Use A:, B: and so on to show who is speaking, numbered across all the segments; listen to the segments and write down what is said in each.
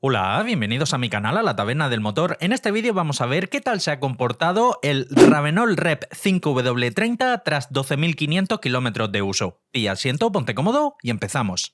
A: Hola, bienvenidos a mi canal, a la Taberna del Motor. En este vídeo vamos a ver qué tal se ha comportado el Ravenol Rep 5W30 tras 12.500 kilómetros de uso. Pilla asiento, ponte cómodo y empezamos.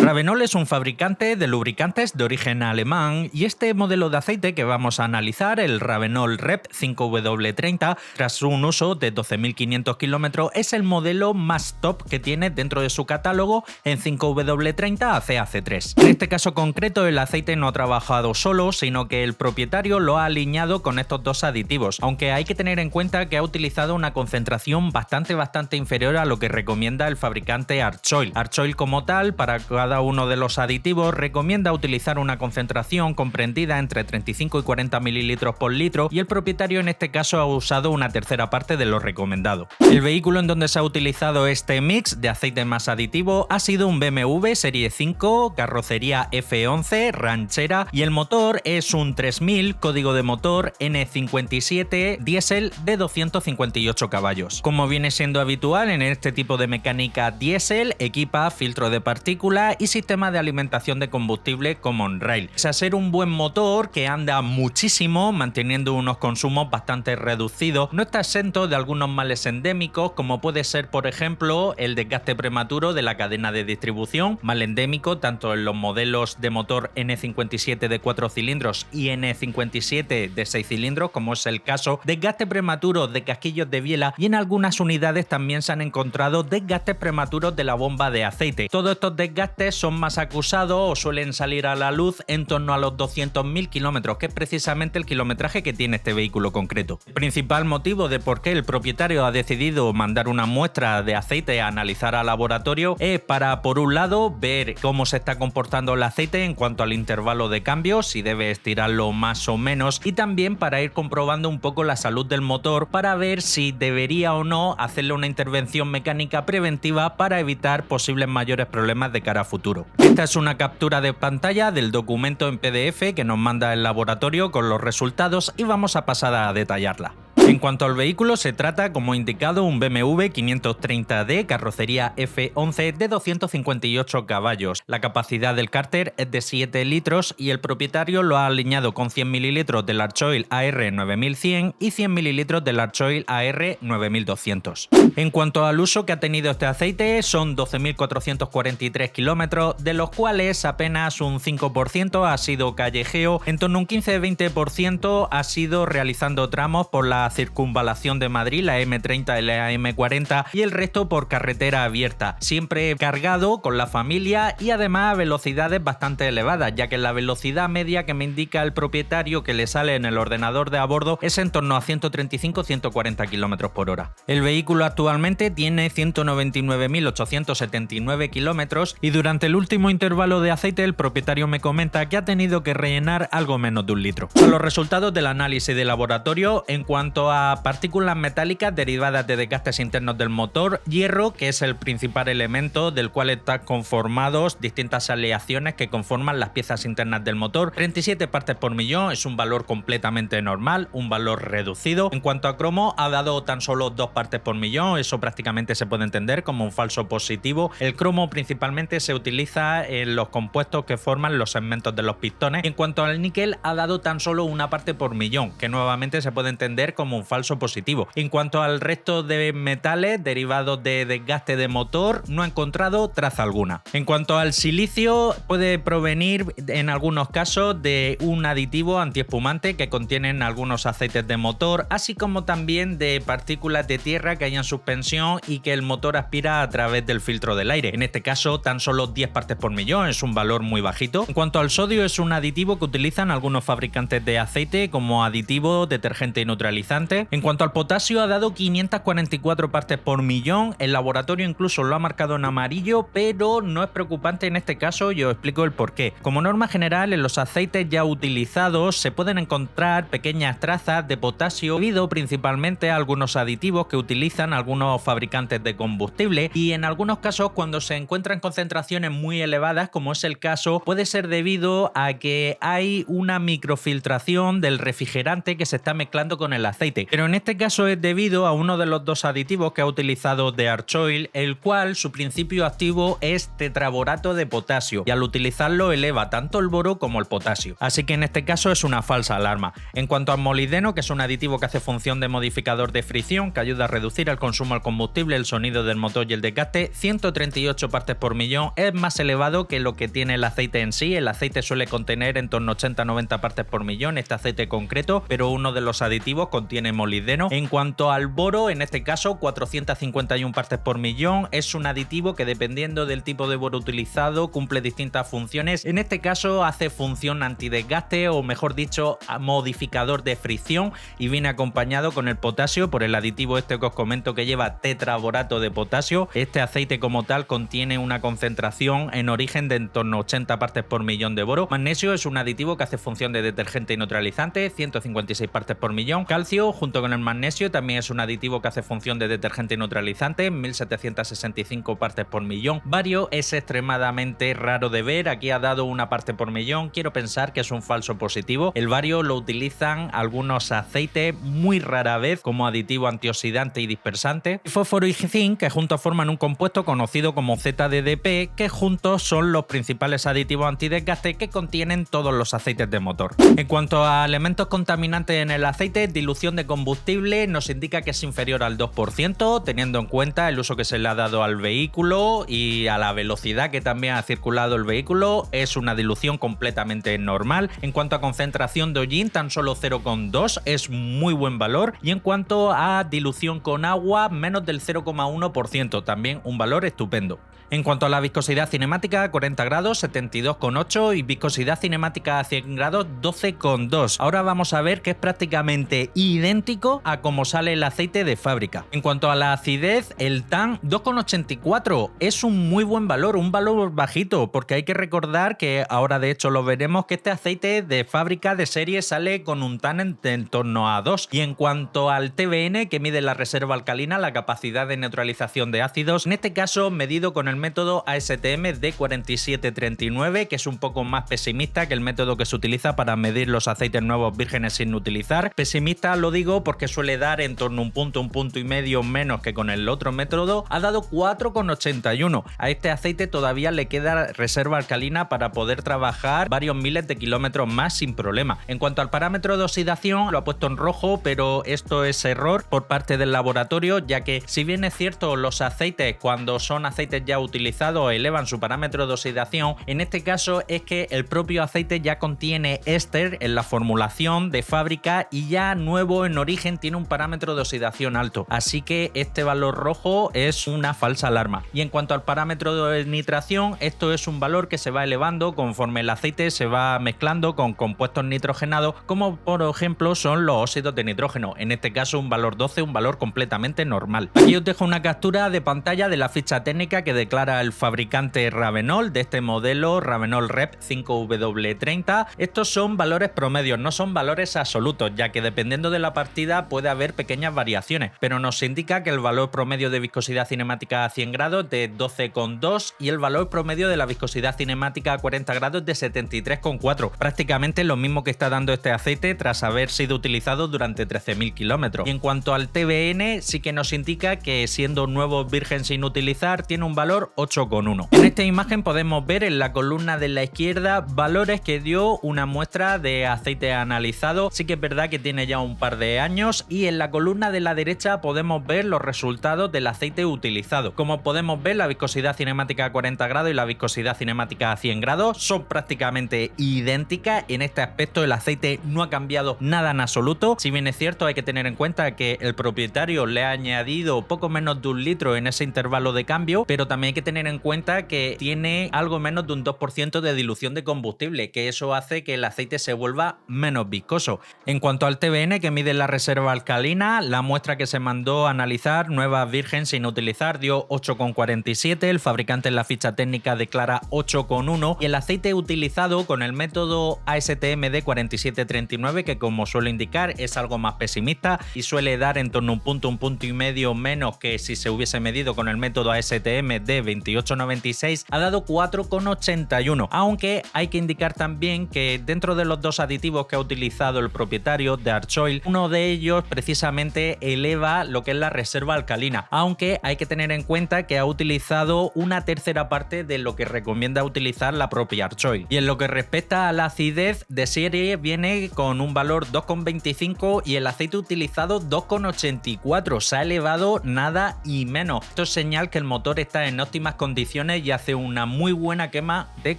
A: Ravenol es un fabricante de lubricantes de origen alemán y este modelo de aceite que vamos a analizar, el Ravenol Rep 5W30, tras un uso de 12.500 kilómetros, es el modelo más top que tiene dentro de su catálogo en 5W30 ACAC3. En este caso concreto, el aceite no ha trabajado solo, sino que el propietario lo ha alineado con estos dos aditivos, aunque hay que tener en cuenta que ha utilizado una concentración bastante inferior a lo que recomienda el fabricante Archoil. Archoil como tal, para cada uno de los aditivos, recomienda utilizar una concentración comprendida entre 35 y 40 mililitros por litro y el propietario en este caso ha usado una tercera parte de lo recomendado. El vehículo en donde se ha utilizado este mix de aceite más aditivo ha sido un BMW Serie 5, carrocería F11, ranchera, y el motor es un 3000, código de motor N57, diésel de 258 caballos. Como viene siendo habitual en este tipo de mecánica diésel, equipa filtro de partículas y sistema de alimentación de combustible Common Rail. Pese a ser un buen motor que anda muchísimo, manteniendo unos consumos bastante reducidos, no está exento de algunos males endémicos, como puede ser, por ejemplo, el desgaste prematuro de la cadena de distribución, mal endémico tanto en los modelos de motor N57 de 4 cilindros y N57 de 6 cilindros, como es el caso, desgaste prematuro de casquillos de biela, y en algunas unidades también se han encontrado desgastes prematuros de la bomba de aceite. Todos estos desgastes son más acusados o suelen salir a la luz en torno a los 200.000 kilómetros, que es precisamente el kilometraje que tiene este vehículo concreto. El principal motivo de por qué el propietario ha decidido mandar una muestra de aceite a analizar al laboratorio es para, por un lado, ver cómo se está comportando el aceite en cuanto al intervalo de cambio, si debe estirarlo más o menos, y también para ir comprobando un poco la salud del motor para ver si debería o no hacerle una intervención mecánica preventiva para evitar posibles mayores problemas de cara a futuro. Esta es una captura de pantalla del documento en PDF que nos manda el laboratorio con los resultados y vamos a pasar a detallarla. En cuanto al vehículo, se trata, como indicado, un BMW 530D, carrocería F11 de 258 caballos. La capacidad del cárter es de 7 litros y el propietario lo ha alineado con 100 mililitros del Archoil AR9100 y 100 mililitros del Archoil AR9200. En cuanto al uso que ha tenido este aceite, son 12.443 kilómetros, de los cuales apenas un 5% ha sido callejeo, en torno a un 15-20% ha sido realizando tramos por la circunvalación de Madrid, la M30 y la M40, y el resto por carretera abierta, siempre cargado con la familia y además a velocidades bastante elevadas, ya que la velocidad media que me indica el propietario que le sale en el ordenador de a bordo es en torno a 135-140 km por hora. El vehículo actualmente tiene 199.879 kilómetros y durante el último intervalo de aceite el propietario me comenta que ha tenido que rellenar algo menos de un litro. Son los resultados del análisis de laboratorio en cuanto a partículas metálicas derivadas de desgastes internos del motor, hierro, que es el principal elemento del cual están conformados distintas aleaciones que conforman las piezas internas del motor. 37 partes por millón es un valor completamente normal, un valor reducido. En cuanto a cromo, ha dado tan solo 2 partes por millón, eso prácticamente se puede entender como un falso positivo. El cromo principalmente se utiliza en los compuestos que forman los segmentos de los pistones. En cuanto al níquel, ha dado tan solo 1 parte por millón, que nuevamente se puede entender como un falso positivo. En cuanto al resto de metales derivados de desgaste de motor, no ha encontrado traza alguna. En cuanto al silicio, puede provenir en algunos casos de un aditivo antiespumante que contienen algunos aceites de motor, así como también de partículas de tierra que hay en suspensión y que el motor aspira a través del filtro del aire. En este caso, tan solo 10 partes por millón, es un valor muy bajito. En cuanto al sodio, es un aditivo que utilizan algunos fabricantes de aceite como aditivo, detergente y neutralizante, fabricante. En cuanto al potasio, ha dado 544 partes por millón, el laboratorio incluso lo ha marcado en amarillo, pero no es preocupante en este caso y os explico el porqué. Como norma general, en los aceites ya utilizados se pueden encontrar pequeñas trazas de potasio debido principalmente a algunos aditivos que utilizan algunos fabricantes de combustible, y en algunos casos cuando se encuentran concentraciones muy elevadas, como es el caso, puede ser debido a que hay una microfiltración del refrigerante que se está mezclando con el aceite. Pero en este caso es debido a uno de los dos aditivos que ha utilizado The Arch Oil, el cual su principio activo es tetraborato de potasio, y al utilizarlo eleva tanto el boro como el potasio. Así que en este caso es una falsa alarma. En cuanto al molibdeno, que es un aditivo que hace función de modificador de fricción, que ayuda a reducir el consumo del combustible, el sonido del motor y el desgaste, 138 partes por millón, es más elevado que lo que tiene el aceite en sí. El aceite suele contener en torno a 80-90 partes por millón, este aceite concreto, pero uno de los aditivos contiene molibdeno. En cuanto al boro, en este caso 451 partes por millón, es un aditivo que dependiendo del tipo de boro utilizado cumple distintas funciones. En este caso hace función antidesgaste, o mejor dicho, modificador de fricción, y viene acompañado con el potasio por el aditivo este que os comento que lleva tetraborato de potasio. Este aceite como tal contiene una concentración en origen de en torno a 80 partes por millón de boro. Magnesio es un aditivo que hace función de detergente y neutralizante, 156 partes por millón. Calcio junto con el magnesio también es un aditivo que hace función de detergente y neutralizante, 1765 partes por millón. Bario es extremadamente raro de ver, aquí ha dado una parte por millón, quiero pensar que es un falso positivo. El bario lo utilizan algunos aceites muy rara vez como aditivo antioxidante y dispersante. Fósforo y zinc, que juntos forman un compuesto conocido como ZDDP, que juntos son los principales aditivos antidesgaste que contienen todos los aceites de motor. En cuanto a elementos contaminantes en el aceite, dilución de combustible nos indica que es inferior al 2%, teniendo en cuenta el uso que se le ha dado al vehículo y a la velocidad que también ha circulado el vehículo. Es una dilución completamente normal. En cuanto a concentración de hollín, tan solo 0,2, es muy buen valor, y en cuanto a dilución con agua, menos del 0,1%, también un valor estupendo. En cuanto a la viscosidad cinemática, 40 grados, 72,8, y viscosidad cinemática a 100 grados, 12,2. Ahora vamos a ver que es prácticamente idéntico a como sale el aceite de fábrica. En cuanto a la acidez, el TAN 2,84 es un muy buen valor, un valor bajito, porque hay que recordar que ahora de hecho lo veremos que este aceite de fábrica de serie sale con un TAN en torno a 2. Y en cuanto al TBN, que mide la reserva alcalina, la capacidad de neutralización de ácidos, en este caso medido con el método ASTM D4739, que es un poco más pesimista que el método que se utiliza para medir los aceites nuevos vírgenes sin utilizar. Pesimista lo digo porque suele dar en torno a un punto y medio menos que con el otro método. Ha dado 4,81. A este aceite todavía le queda reserva alcalina para poder trabajar varios miles de kilómetros más sin problema. En cuanto al parámetro de oxidación, lo ha puesto en rojo, pero esto es error por parte del laboratorio, ya que si bien es cierto los aceites cuando son aceites ya utilizados elevan su parámetro de oxidación, en este caso es que el propio aceite ya contiene éster en la formulación de fábrica y ya nuevo en origen tiene un parámetro de oxidación alto, así que este valor rojo es una falsa alarma. Y en cuanto al parámetro de nitración, esto es un valor que se va elevando conforme el aceite se va mezclando con compuestos nitrogenados, como por ejemplo son los óxidos de nitrógeno, en este caso un valor 12, un valor completamente normal. Aquí os dejo una captura de pantalla de la ficha técnica que declara el fabricante Ravenol de este modelo Ravenol Rep 5W30. Estos son valores promedios, no son valores absolutos, ya que dependiendo de la partida puede haber pequeñas variaciones, pero nos indica que el valor promedio de viscosidad cinemática a 100 grados de 12,2 y el valor promedio de la viscosidad cinemática a 40 grados de 73,4, prácticamente lo mismo que está dando este aceite tras haber sido utilizado durante 13.000 kilómetros. Y en cuanto al TBN, sí que nos indica que siendo nuevo virgen sin utilizar tiene un valor 8,1. En esta imagen podemos ver en la columna de la izquierda valores que dio una muestra de aceite analizado, sí que es verdad que tiene ya un par de años, y en la columna de la derecha podemos ver los resultados del aceite utilizado. Como podemos ver, la viscosidad cinemática a 40 grados y la viscosidad cinemática a 100 grados son prácticamente idénticas. En este aspecto el aceite no ha cambiado nada en absoluto. Si bien es cierto, hay que tener en cuenta que el propietario le ha añadido poco menos de un litro en ese intervalo de cambio, pero también hay que tener en cuenta que tiene algo menos de un 2% de dilución de combustible, que eso hace que el aceite se vuelva menos viscoso. En cuanto al TBN, que mide es la reserva alcalina, la muestra que se mandó a analizar, nueva virgen sin utilizar, dio 8,47, el fabricante en la ficha técnica declara 8,1 y el aceite utilizado con el método ASTM de 4739, que como suelo indicar es algo más pesimista y suele dar en torno a un punto y medio menos que si se hubiese medido con el método ASTM de 28,96, ha dado 4,81, aunque hay que indicar también que dentro de los dos aditivos que ha utilizado el propietario de Archoil, uno de ellos precisamente eleva lo que es la reserva alcalina, aunque hay que tener en cuenta que ha utilizado una tercera parte de lo que recomienda utilizar la propia Archoil. Y en lo que respecta a la acidez, de serie viene con un valor 2,25 y el aceite utilizado 2,84, se ha elevado nada y menos. Esto es señal que el motor está en óptimas condiciones y hace una muy buena quema de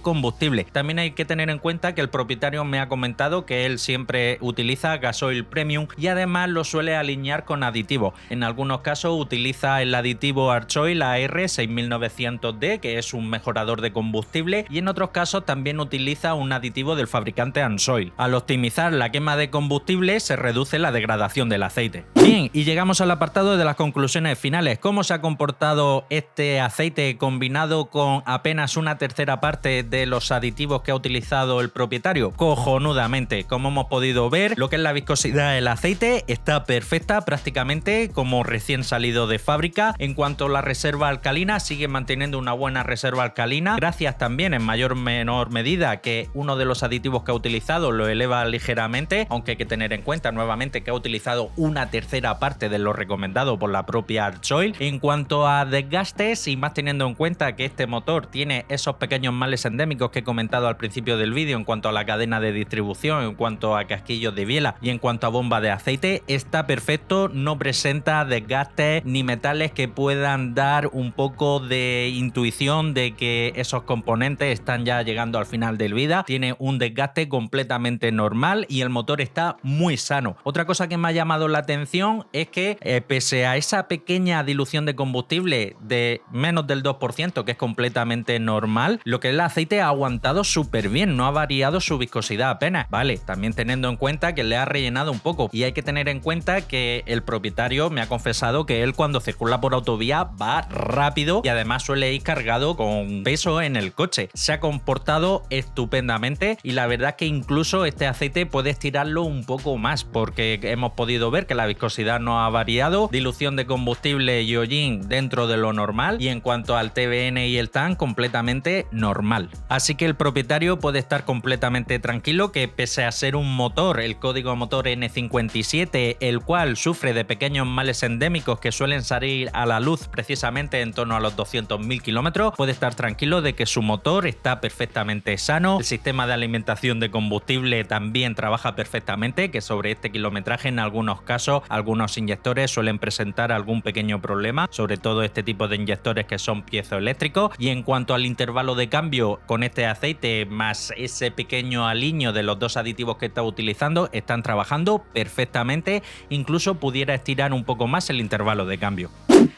A: combustible. También hay que tener en cuenta que el propietario me ha comentado que él siempre utiliza gasoil premium y además lo suele alinear con aditivos. En algunos casos utiliza el aditivo Archoil AR6900D, que es un mejorador de combustible, y en otros casos también utiliza un aditivo del fabricante Ansoil. Al optimizar la quema de combustible se reduce la degradación del aceite. Bien, y llegamos al apartado de las conclusiones finales. ¿Cómo se ha comportado este aceite combinado con apenas una tercera parte de los aditivos que ha utilizado el propietario? Cojonudamente. Como hemos podido ver, lo que es la viscosidad del aceite está perfecta, prácticamente como recién salido de fábrica. En cuanto a la reserva alcalina, sigue manteniendo una buena reserva alcalina, gracias también en mayor o menor medida que uno de los aditivos que ha utilizado lo eleva ligeramente, aunque hay que tener en cuenta nuevamente que ha utilizado una tercera parte de lo recomendado por la propia Archoil. En cuanto a desgastes, y más teniendo en cuenta que este motor tiene esos pequeños males endémicos que he comentado al principio del vídeo en cuanto a la cadena de distribución, en cuanto a casquillos de biela y en cuanto a bomba de aceite, está perfecto, no presenta desgastes ni metales que puedan dar un poco de intuición de que esos componentes están ya llegando al final de vida. Tiene un desgaste completamente normal y el motor está muy sano. Otra cosa que me ha llamado la atención es que pese a esa pequeña dilución de combustible de menos del 2%, que es completamente normal, lo que es el aceite ha aguantado súper bien, no ha variado su viscosidad apenas. Vale, también teniendo en cuenta que le ha rellenado un poco, y hay que tener en cuenta que el propietario me ha confesado que él cuando circula por autovía va rápido y además suele ir cargado con peso en el coche. Se ha comportado estupendamente y la verdad es que incluso este aceite puede estirarlo un poco más porque hemos podido ver que la viscosidad no ha variado, dilución de combustible y hollín dentro de lo normal, y en cuanto al TBN y el TAN completamente normal. Así que el propietario puede estar completamente tranquilo que pese a ser un motor, el código motor N57, el cual sufre de pequeños males endémicos que suelen salir a la luz precisamente en torno a los 200.000 kilómetros, puede estar tranquilo de que su motor está perfectamente sano, el sistema de alimentación de combustible también trabaja perfectamente, que sobre este kilometraje en algunos casos algunos inyectores suelen presentar algún pequeño problema, sobre todo este tipo de inyectores que son piezoeléctricos. Y en cuanto al intervalo de cambio con este aceite más ese pequeño aliño de los dos aditivos que está utilizando, están trabajando perfectamente, incluso pudiera estirar un poco más el intervalo de cambio.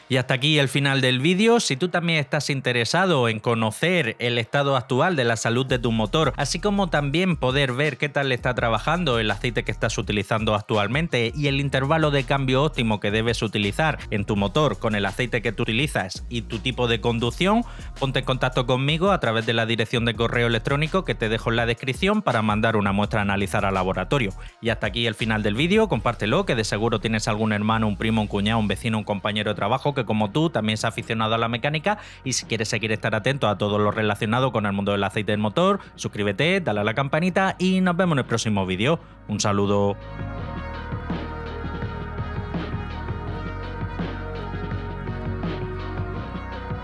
A: Y hasta aquí el final del vídeo. Si tú también estás interesado en conocer el estado actual de la salud de tu motor, así como también poder ver qué tal está trabajando el aceite que estás utilizando actualmente y el intervalo de cambio óptimo que debes utilizar en tu motor con el aceite que tú utilizas y tu tipo de conducción, ponte en contacto conmigo a través de la dirección de correo electrónico que te dejo en la descripción para mandar una muestra a analizar al laboratorio. Y hasta aquí el final del vídeo, compártelo, que de seguro tienes algún hermano, un primo, un cuñado, un vecino, un compañero de trabajo que como tú también es aficionado a la mecánica, y si quieres seguir estar atento a todo lo relacionado con el mundo del aceite del motor, suscríbete, dale a la campanita y nos vemos en el próximo vídeo. Un saludo.